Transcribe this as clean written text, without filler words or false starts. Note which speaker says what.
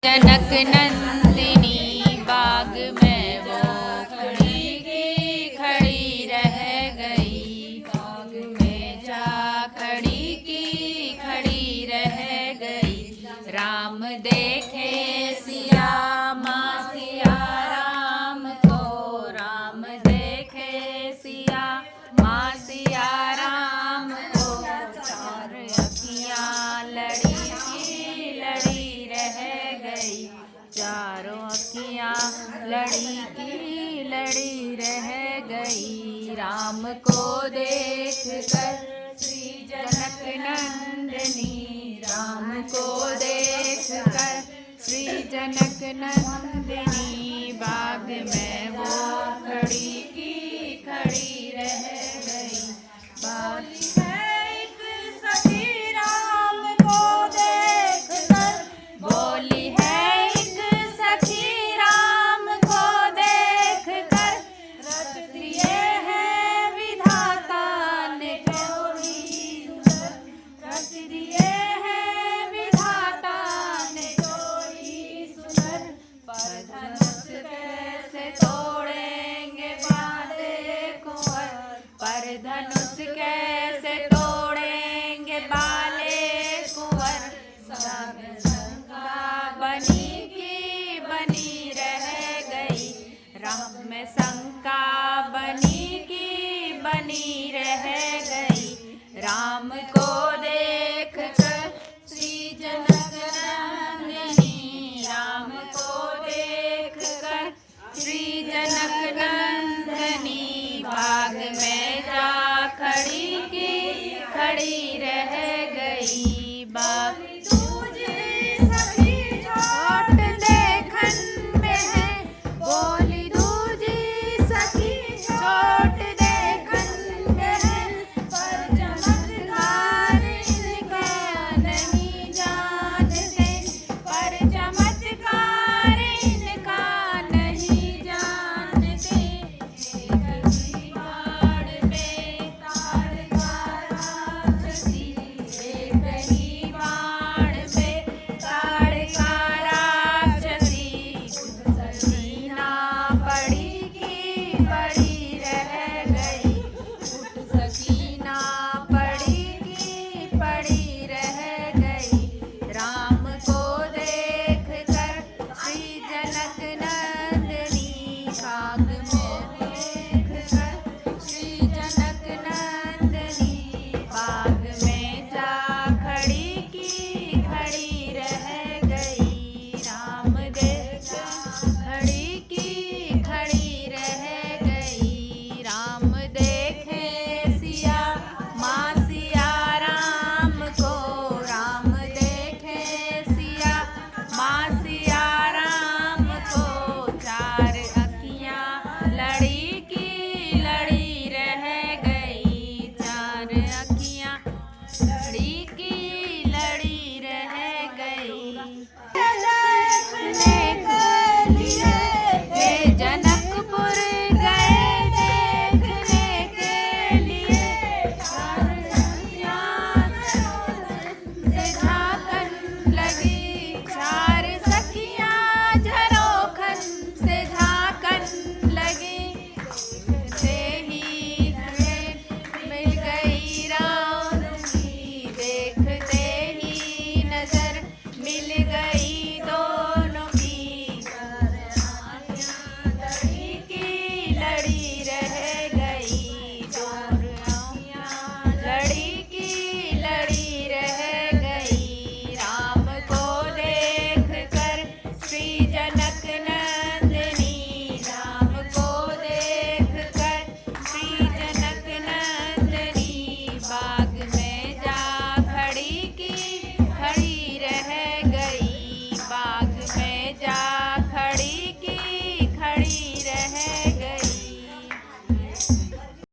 Speaker 1: जनक नंदिनी बाग में वो खड़ी की खड़ी रह गई। बाग में जा खड़ी की खड़ी रह गई। राम देखे सिया माँ सिया राम को। राम देखे सिया माँ सिया राम को। चार अखियाँ लड़ी की लड़ी रह गई। चारों अखियाँ लड़ी की लड़ी रह गई। राम को देख कर श्री जनक नंदिनी। राम को देख कर श्री जनक नंदिनी बाग में वो खड़ी की खड़ी रह गई। बाली है एक सखी राम को देख कर। बोली है एक सखी राम को देख कर। रच दिए हैं विधाता ने जोड़ी सुंदर। रच दिए हैं विधाता ने जोड़ी सुंदर। पर धनुष कैसे तोड़ेंगे बाले कुंवर। पर धनुष कैसे तोड़ेंगे बाले कुंवर। सब शंका बनी की बनी रह गई। राम में शंका बनी की बनी रह गई। राम